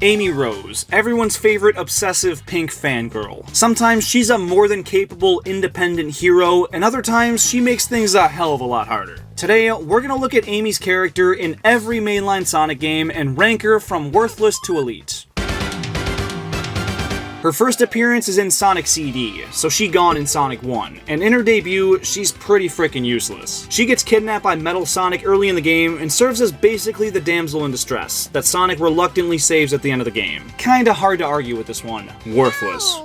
Amy Rose, everyone's favorite obsessive pink fangirl. Sometimes she's a more than capable independent hero, and other times she makes things a hell of a lot harder. Today, we're gonna look at Amy's character in every mainline Sonic game and rank her from worthless to elite. Her first appearance is in Sonic CD, so she gone in Sonic 1, and in her debut, she's pretty freaking useless. She gets kidnapped by Metal Sonic early in the game and serves as basically the damsel in distress that Sonic reluctantly saves at the end of the game. Kinda hard to argue with this one. Worthless.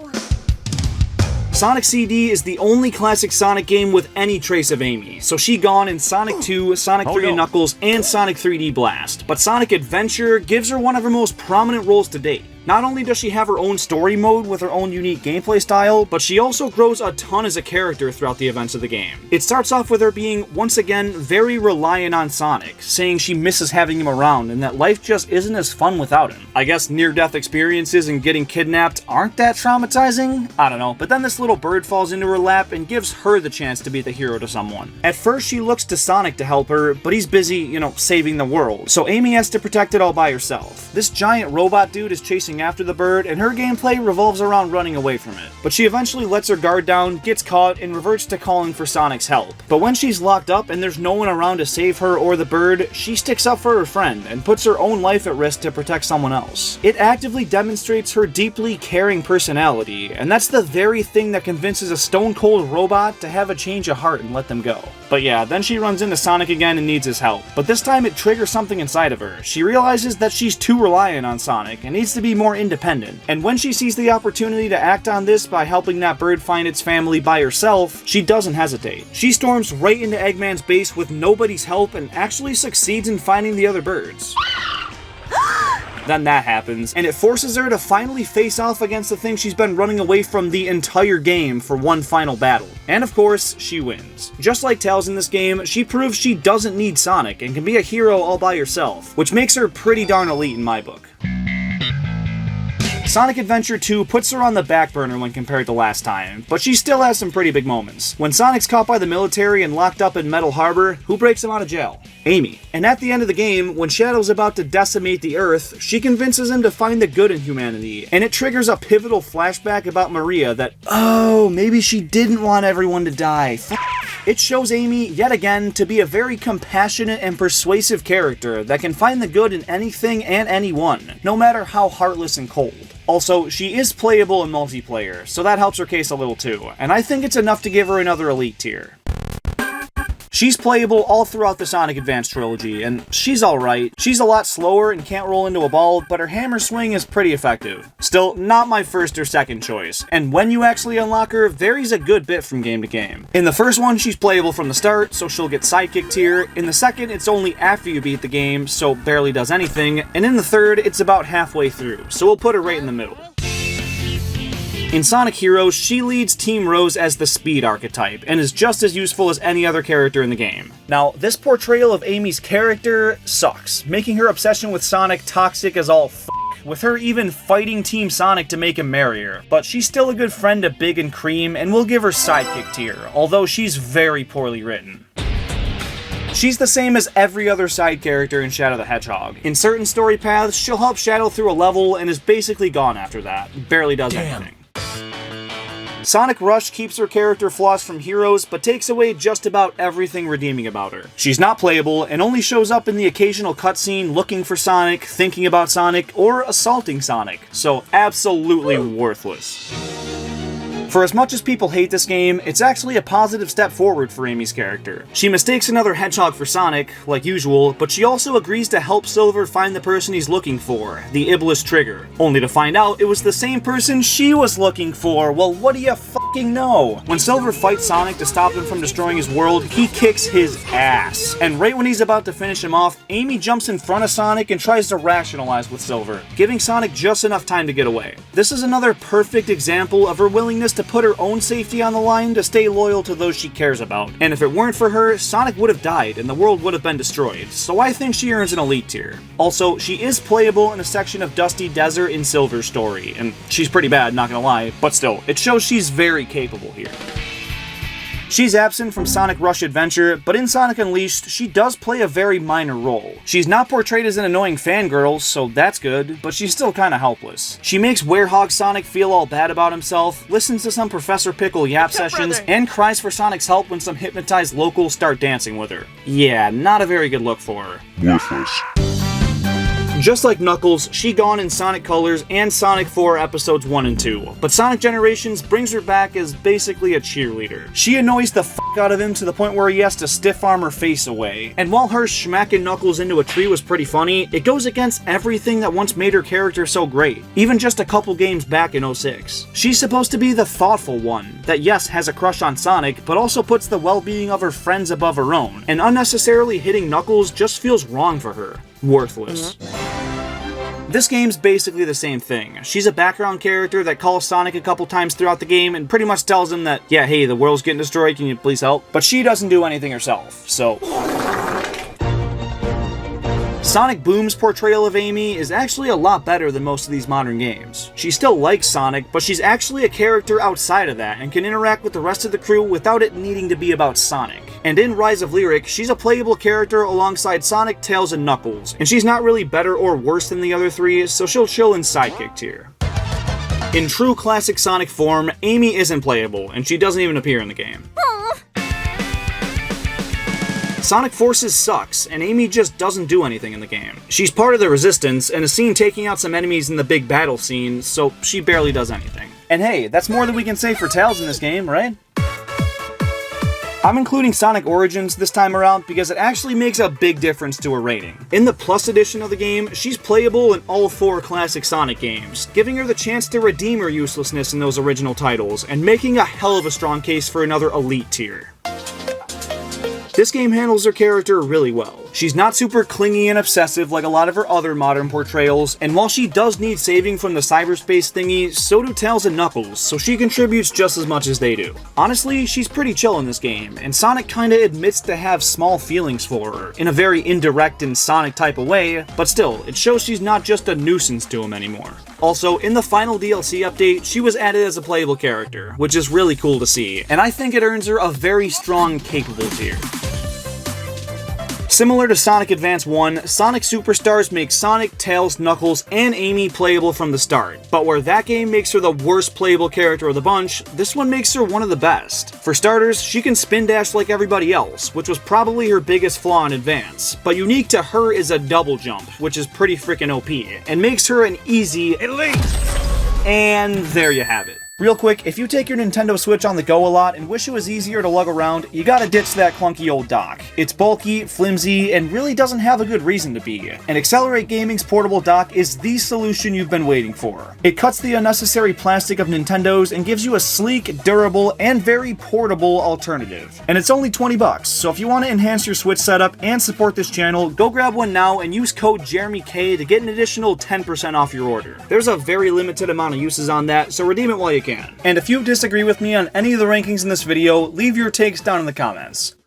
Sonic CD is the only classic Sonic game with any trace of Amy, so she gone in Sonic 2, Sonic 3 and Knuckles, and Sonic 3D Blast. But Sonic Adventure gives her one of her most prominent roles to date. Not only does she have her own story mode with her own unique gameplay style, but she also grows a ton as a character throughout the events of the game. It starts off with her being, once again, very reliant on Sonic, saying she misses having him around and that life just isn't as fun without him. I guess near-death experiences and getting kidnapped aren't that traumatizing? I don't know, but then this little bird falls into her lap and gives her the chance to be the hero to someone. At first she looks to Sonic to help her, but he's busy, saving the world, so Amy has to protect it all by herself. This giant robot dude is chasing after the bird, and her gameplay revolves around running away from it. But she eventually lets her guard down, gets caught, and reverts to calling for Sonic's help. But when she's locked up and there's no one around to save her or the bird, she sticks up for her friend and puts her own life at risk to protect someone else. It actively demonstrates her deeply caring personality, and that's the very thing that convinces a stone-cold robot to have a change of heart and let them go. But yeah, then she runs into Sonic again and needs his help. But this time it triggers something inside of her. She realizes that she's too reliant on Sonic and needs to be more independent. And when she sees the opportunity to act on this by helping that bird find its family by herself, she doesn't hesitate. She storms right into Eggman's base with nobody's help and actually succeeds in finding the other birds. Then that happens, and it forces her to finally face off against the thing she's been running away from the entire game for one final battle. And of course, she wins. Just like Tails in this game, she proves she doesn't need Sonic and can be a hero all by herself, which makes her pretty darn elite in my book. Sonic Adventure 2 puts her on the back burner when compared to last time, but she still has some pretty big moments. When Sonic's caught by the military and locked up in Metal Harbor, who breaks him out of jail? Amy. And at the end of the game, when Shadow's about to decimate the Earth, she convinces him to find the good in humanity, and it triggers a pivotal flashback about Maria that, oh, maybe she didn't want everyone to die. It shows Amy, yet again, to be a very compassionate and persuasive character that can find the good in anything and anyone, no matter how heartless and cold. Also, she is playable in multiplayer, so that helps her case a little too, and I think it's enough to give her another elite tier. She's playable all throughout the Sonic Advance trilogy, and she's alright. She's a lot slower and can't roll into a ball, but her hammer swing is pretty effective. Still, not my first or second choice, and when you actually unlock her, varies a good bit from game to game. In the first one, she's playable from the start, so she'll get sidekick tier. In the second, it's only after you beat the game, so barely does anything. And in the third, it's about halfway through, so we'll put her right in the middle. In Sonic Heroes, she leads Team Rose as the speed archetype, and is just as useful as any other character in the game. Now, this portrayal of Amy's character sucks, making her obsession with Sonic toxic as all f***, with her even fighting Team Sonic to make him marry her. But she's still a good friend to Big and Cream, and we'll give her sidekick tier, although she's very poorly written. She's the same as every other side character in Shadow the Hedgehog. In certain story paths, she'll help Shadow through a level and is basically gone after that. Barely does anything. Sonic Rush keeps her character flaws from Heroes, but takes away just about everything redeeming about her. She's not playable, and only shows up in the occasional cutscene looking for Sonic, thinking about Sonic, or assaulting Sonic, so absolutely worthless. For as much as people hate this game, it's actually a positive step forward for Amy's character. She mistakes another hedgehog for Sonic, like usual, but she also agrees to help Silver find the person he's looking for, the Iblis Trigger, only to find out it was the same person she was looking for. Well, what do you fucking know? When Silver fights Sonic to stop him from destroying his world, he kicks his ass. And right when he's about to finish him off, Amy jumps in front of Sonic and tries to rationalize with Silver, giving Sonic just enough time to get away. This is another perfect example of her willingness to put her own safety on the line to stay loyal to those she cares about. And if it weren't for her, Sonic would have died and the world would have been destroyed, so I think she earns an elite tier. Also, she is playable in a section of Dusty Desert in Silver's story, and she's pretty bad, not gonna lie, but still, it shows she's very capable here. She's absent from Sonic Rush Adventure, but in Sonic Unleashed, she does play a very minor role. She's not portrayed as an annoying fangirl, so that's good, but she's still kinda helpless. She makes Werehog Sonic feel all bad about himself, listens to some Professor Pickle yap sessions, and cries for Sonic's help when some hypnotized locals start dancing with her. Yeah, not a very good look for her. Worthless. Just like Knuckles, she gone in Sonic Colors and Sonic 4 Episodes 1 and 2, but Sonic Generations brings her back as basically a cheerleader. She annoys the f*** out of him to the point where he has to stiff-arm her face away, and while her smacking Knuckles into a tree was pretty funny, it goes against everything that once made her character so great, even just a couple games back in 06. She's supposed to be the thoughtful one, that yes, has a crush on Sonic, but also puts the well-being of her friends above her own, and unnecessarily hitting Knuckles just feels wrong for her. Worthless. This game's basically the same thing. She's a background character that calls Sonic a couple times throughout the game and pretty much tells him that, yeah, hey, the world's getting destroyed, can you please help? But she doesn't do anything herself, so... Sonic Boom's portrayal of Amy is actually a lot better than most of these modern games. She still likes Sonic, but she's actually a character outside of that and can interact with the rest of the crew without it needing to be about Sonic. And in Rise of Lyric, she's a playable character alongside Sonic, Tails, and Knuckles, and she's not really better or worse than the other three, so she'll chill in sidekick tier. In true classic Sonic form, Amy isn't playable, and she doesn't even appear in the game. Sonic Forces sucks, and Amy just doesn't do anything in the game. She's part of the Resistance, and is seen taking out some enemies in the big battle scene, so she barely does anything. And hey, that's more than we can say for Tails in this game, right? I'm including Sonic Origins this time around because it actually makes a big difference to her rating. In the Plus edition of the game, she's playable in all 4 classic Sonic games, giving her the chance to redeem her uselessness in those original titles, and making a hell of a strong case for another Elite tier. This game handles her character really well. She's not super clingy and obsessive like a lot of her other modern portrayals, and while she does need saving from the cyberspace thingy, so do Tails and Knuckles, so she contributes just as much as they do. Honestly, she's pretty chill in this game, and Sonic kinda admits to have small feelings for her, in a very indirect and Sonic type of way, but still, it shows she's not just a nuisance to him anymore. Also, in the final DLC update, she was added as a playable character, which is really cool to see, and I think it earns her a very strong capable tier. Similar to Sonic Advance 1, Sonic Superstars makes Sonic, Tails, Knuckles, and Amy playable from the start, but where that game makes her the worst playable character of the bunch, this one makes her one of the best. For starters, she can spin dash like everybody else, which was probably her biggest flaw in Advance, but unique to her is a double jump, which is pretty freaking OP, and makes her an easy Elite! And there you have it. Real quick, if you take your Nintendo Switch on the go a lot and wish it was easier to lug around, you gotta ditch that clunky old dock. It's bulky, flimsy, and really doesn't have a good reason to be. And Accelerate Gaming's portable dock is the solution you've been waiting for. It cuts the unnecessary plastic of Nintendo's and gives you a sleek, durable, and very portable alternative. And it's only $20, so if you want to enhance your Switch setup and support this channel, go grab one now and use code JeremyK to get an additional 10% off your order. There's a very limited amount of uses on that, so redeem it while you can. And if you disagree with me on any of the rankings in this video, leave your takes down in the comments.